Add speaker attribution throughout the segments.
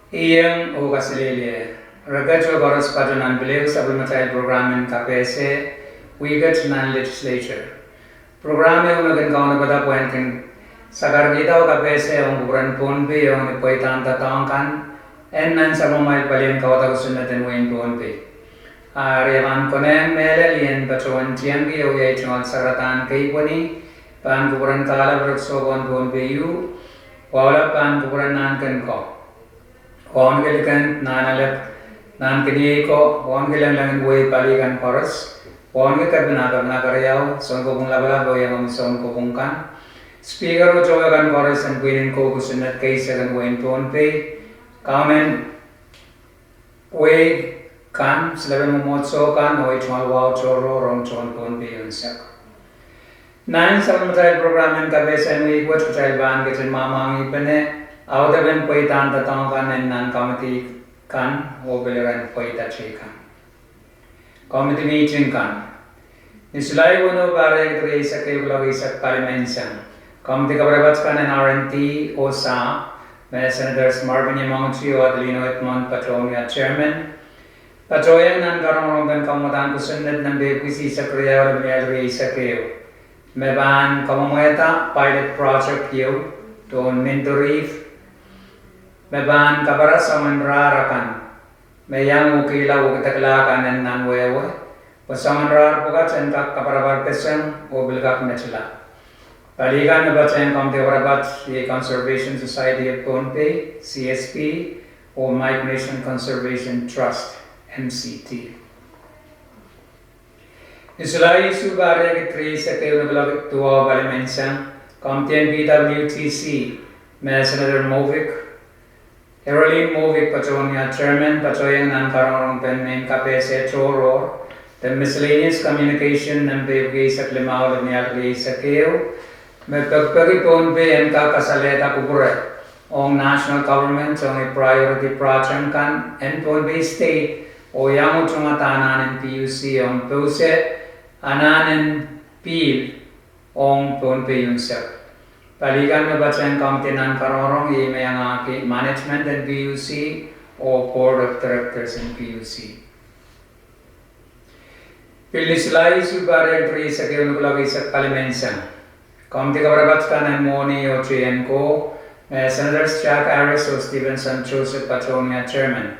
Speaker 1: Iyang o kasilili, ragacho boros padunan believe supplementary program in KPSA, Weeket Nan Legislature. Program yung naging pada puenting sagar kita o KPSA yung bukuran punpi yung ipoitan tatangkan en nan sa mamail palin kawata kusunatin wain punpi. Riyaman konem melalian pacuan tianggi o yay chungal saratan kay puni pan bukuran kala berksobon punpi yu wala pan bukuran nan kan ko. Kawan kalikan nanalak nan kini ko kawan kilang langin buhay palikan chorus kawan kita benar karyaw son ko pung labala boy ang son ko pung kan speaker ko coba kan chorus and pinin ko kusunat kay sa kan buhay tuon pe kamen way kan selain memotso kan way cumal wow coro rom cuman tuon pe yun sak 9 supplementary program yang KPSA ini buat child ban kita mamang ipene Awda ben poitan tatang kan en nan committee kan o beleran poita chikan. Committee meeting kan. Nisulai wono bare gre sakay ulagi sak parliamensan. Committee kabrabat kan en RNT o sa may Senators Marvin Yamauchi o Adelino Edmond Patronia Chairman. Patroyang nan karong kan kamutan kusunod ng bekwisi sa kriya o lumiyagri sakayo. May ban kamamueta pilot project yun doon mentorif Meban kabara saman rarakan, meyang ukila ukitaklakan en nan wewe, pasaman rar pukat sen kak kabara barkeseng o bilgak mechila. Palikan mebaca kom tewarabat ye Conservation Society of Pohnpei (CSP) o Migration Conservation Trust (MCT). Isulai subare kitri sekeu nablag tuwa balimensan kom tien BWTC, me Senator Movic Heraldine Movic Patronia Chairman Patroyang nan karong penmen KPSA Choror the miscellaneous communication ng PFG sa Klimaw ng Niyagli sa Keo may pagpagipon pe ang kakasaleta kubure ang national government sa priority project kan and PFG state o yang utungatanan ng PUC ang puse ananen pil ang PFG yung sep Palikan mebaca yang kamtinan karorong i mayangaki management and PUC o board of directors in PUC. Pilisulai subare tri sa kinukulagi sa kalimensan. Kamti kabrabat ka ng Moni o Trienko, Senators Jack Harris o Stevenson Joseph Patronia Chairman.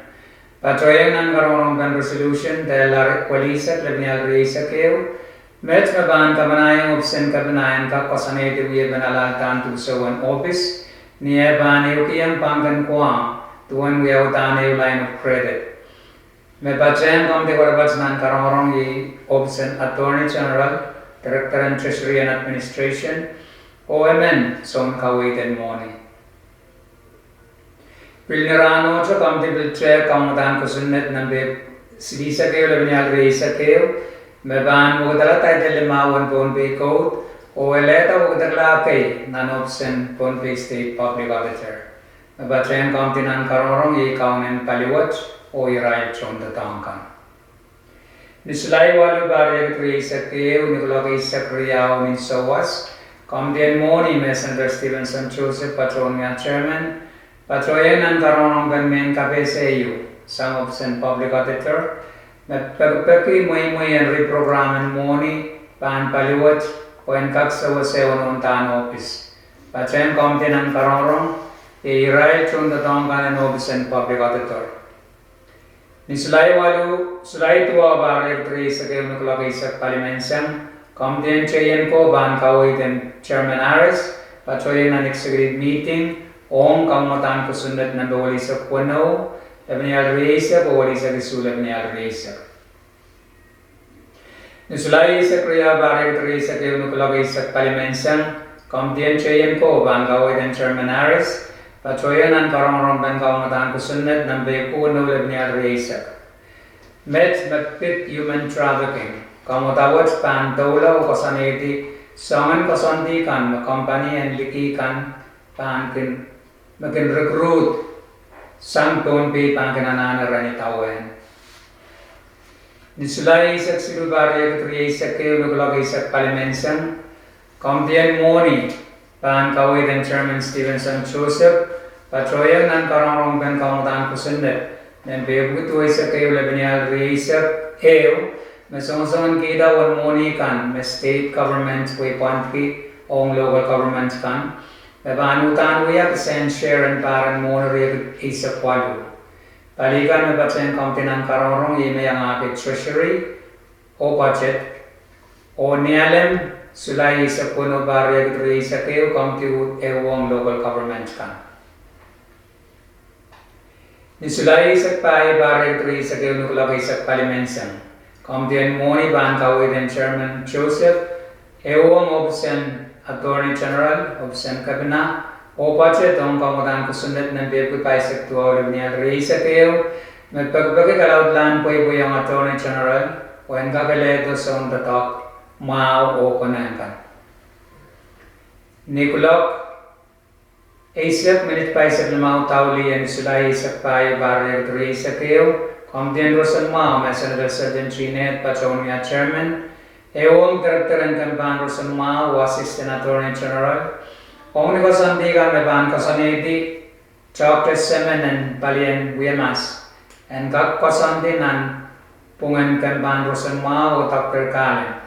Speaker 1: Patroyang ng karorong kan resolution dahil larik walisat labniagri sa keo, Met maban kamanayang opsen kabanayan ka kosanete wiye banalatan tu sawan office niya bani ukiyang pangkan kuang tuan wiyaw tanaw line of credit. Me bachan kamte warabats nan karorong yi opsen Attorney General, Director and Treasury and Administration, OMN som kawitan moni. Pilnirano sa kamte bilche kamutan kusunet ng sidisa kayo labinyal reisa kayo Meban mukadala tayo limawan Pohnpei Code o eleta mukadala kay nanopsen Pohnpei State Public Auditor. Mebatrayan kaunti ng karorong ikaw ng paliwat o irayat siyon tatangkan. Nisulay walu barya kitri sa kayo nikulagay sa kriyaw ng sawas. Kaunti mo ni Senator Stevenson Joseph Patronia Chairman. Patroyan ng karorong ganmen KPSA Sangopsen Public Auditor. Nagpagpaki mo ang reprograman mo ni pan paliwat o ang kaksawa sa ununtaan office. Pachayan kaunti ng karorong, i-right yung tatong kanan office and public auditor. Ni sulay tuwa baril tri sa kayo nakulagay sa palimensan, kaunti ang chayan ko ban kaway din Chairman Harris, pachayan ang executive meeting, o kamutan ko sunod na bawali sa Puno, Labnial Reisa o wali sa Gisula Labnial Reisa. Nisulay sa kriya baril Reisa kayo nukulagay sa palimensan, kamtiyan chayan ko bangkaway ng Chairman Harris, pachoyan ang karong bang kamatahan kusunod ng Puno Labnial Reisa. Met magpit human trafficking, kamutawat pantola o kasaniti, sangan kasantikan, makampani ang likikan, pankin, makin recruit, sang Pohnpei pangkanana rani tawen. Nisulay sa silubari katri sa kayo naglagay sa palimensan, kamtiyan mo ni pan kaway ng Chairman Stevenson Joseph Patroya nan karong ben kamutan kusundet. Dan bebu tu isa kayo labanyal reisa eo. Mesong-songan kita wan moni kan. State government way pantri ong local government kan. Mebanutan wiya kesen share and paran mona rin isa kwalu. Palikan mebatsen kauntinan karong yeme yang akit treasury o budget o nialem sulai isa puno barya gitu isa kayo kaunti ewang local government kan. Ni sulai isa pai barya gitu isa kayo nukulak isa palimensan. Kauntian moni ban kawin Chairman Joseph ewang opisan Attorney General opisan Kabina o budget ang kamutan kusundet ng bebu pai sektual niya reisa kayo magpagbagi kalawdlan po yung Attorney General o ang kakaledo sa tatok mao o kunangkan. Nikulok Aisyak minit pai sa limang tauli ang sulay sa pai barya reisa kayo Kamdian Rosan Mao, Senator Sergeant Chinet, Pachonia Chairman, Ewang Director and Kampan Rosan Mao, Assistant Attorney General, Ong Nikosandiga Meban Kosanedi, Chokres Semen and Palian Wiemas, and Kak Kosandinan, Pungan Kampan Rosan Mao, Dr. Kalen.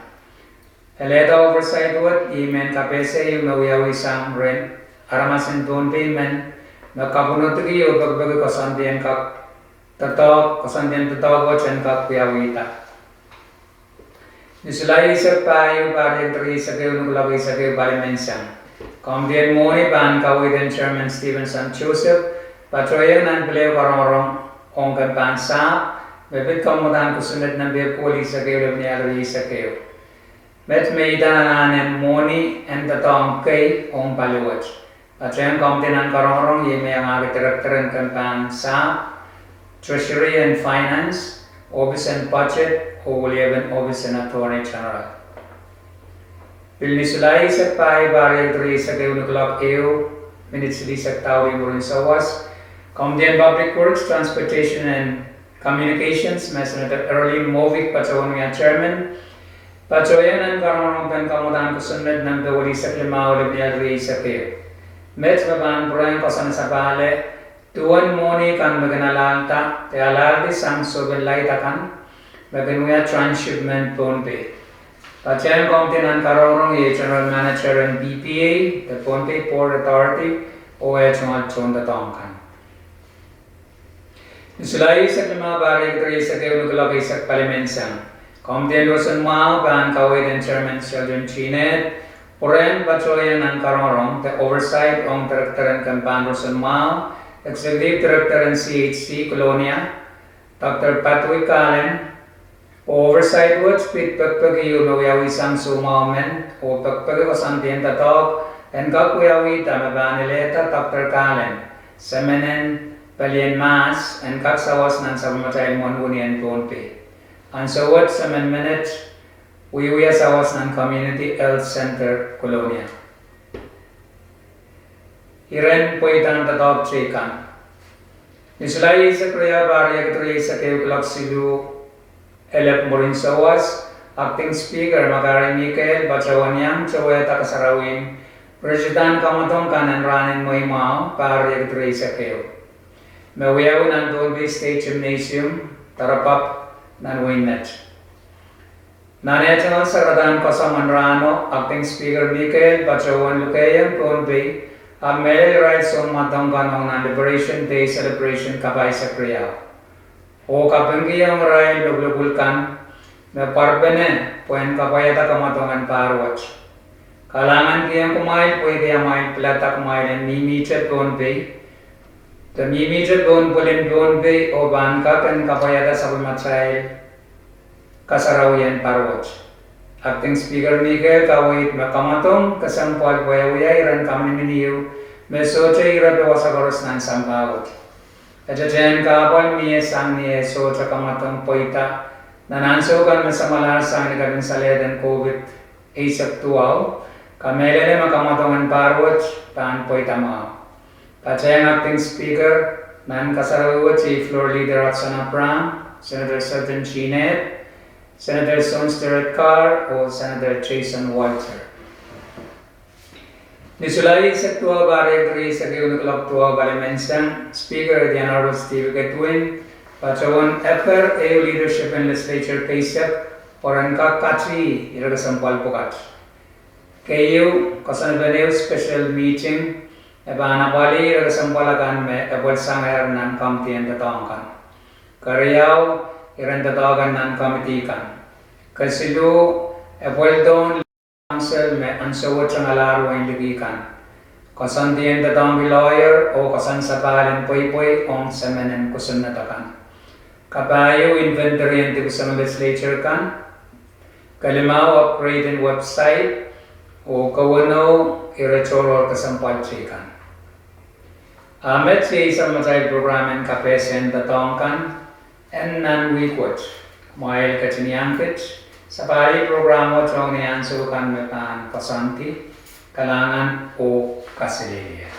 Speaker 1: Eleta oversight what, Imen Kapese, yung nawiyawi sang rin, Aramasin Doon Payment, Nakapunutugi, o Bagbagi Kosandian Kak Tatok, Kosandian Tatok, o Chen Kak Piyawita. Nisulay isa payo pari tri sa kayo nagulagay sa kayo bali mensan. Kamdian moni ban kawidan Chairman Stevenson Joseph, patroyan ang beliau karong ong kanpansa, bebit kamutan kusunod ng biya puli sa kayo labnyalari sa kayo. Met may itananan moni and tatong kay ong paliwat. Patroyan kamdian ang karong yeme ang agitirektor ng kanpansa, Treasury and Finance, Office and Budget, o William Office and Attorney General. Pilnisulay sa pai baril tri sa kayo nukulak eo, minitsili sa tao yung burin sawas, Kamdian Public Works, Transportation and Communications, Senator Early Movic, Pachonia Chairman, Pachoyan ang karong kamutan kusunod ng dawali sa klimaw labnial tri sa kayo. Met babaan purang kasan sa bale, tuan moni kan maganalalta, te alaldi sang soben laita kan, maganuya transshipment Ponpe. Pachayan Kamtinan Karorong ye General Manager and BPA, the Ponpe Port Authority, o Echongal Chonda Tongkan. Nisulay sa lima bari tri sa kayo nagulagay sa palimensan. Kamtian Rosan Mao, Ban Kawit and Chairman Sergeant Chinet, Oren Pachoyan and Karorong, the Oversight on Director and Kampan Rosan Mao, Executive Director and CHC Colonia, Dr. Patrick Kalen, Oversight would speak pagpagi yung nawiyawi sang sumamen o pagpagi ko sang tientatok and kakwiyawi tamabanileta Dr. Kalen, Semenen, Palian Mas, and kaksawas ng sabamatay Monunian Ponpe. And so what 7 minutes, wiwiya sawas ng Community Health Center, Colonia. Iren po itang tatok chikan. Nisulay sa kriya barya kitri sa kayo kulak silu Elep Morin Sawas, Acting Speaker Magari Mikael, Bachawanyang, Chaweta Kasarawin, President Kamatong Kanan Ranin Moimao, Pari Agdrey Sakeo. Mawiyaw ng Dolby State Gymnasium, Tarapap, Nanwinet. Nanetang sa Radan Kasamanrano, Acting Speaker Mikael, Bachawan Lukayang, Dolby, ang Melody Rights on Matangganong na Liberation Day Celebration Kabay sa Kriyaw. O kapanggi ang maray lublubulkan na parbene puen kapayata kamatongan parwatch. Kalangan kiyang kumain pwede ang main plata kumain and mimichet bonbe. The mimichet bonbulin bonbe o banka kan kapayata sa kumatsay kasarawian parwatch. Acting Speaker Miguel kawit makamatong kasampal wayawayay ran kami niniyo mesoche irabe wasagoros ng sambawat. Kajajan kapal miye sang niye so chakamatong poita nananso kan masamalar sang nagabing saled COVID ASAP tuaw kamelele makamatong parwat pan poita mao. Pachayang Acting Speaker nan kasarawa Chief Floor Leader at Sanapram, Senator Sergeant Chinet, Senator Sons Derek Carr o Senator Jason Walter. Nisulai Sectua Barre Sake Unuklaptua Balimensan, Speaker the Honorable Steve Getwin, Pachawan Upper EU Leadership and Legislature Kaisap, Oranka Kachi, Iragasampal Pokat. KU Kasan special meeting, Ebana Bali, Iragasampalakan, Ebal Sangar Nan Committee and the Tonkan. Kariao, Iranda Dogan Nan Committee kan. Kasilu, Ebuldon Council में अंशों चंगलार वहीं kan. Kasan di enda dong lawyer o kasan sabalin poy on semenen kusun na takan. Kapayo inventory and kusang legislature kan. Kalimaw upgrade in website o kawano irachor or kasampal kan. Met si isang matay program and kapesen datong kan. En nan weekot. Mail kachiniangkit. Sa pari programa ito ang niyanso kan metan pasanti, kalangan o kasilya.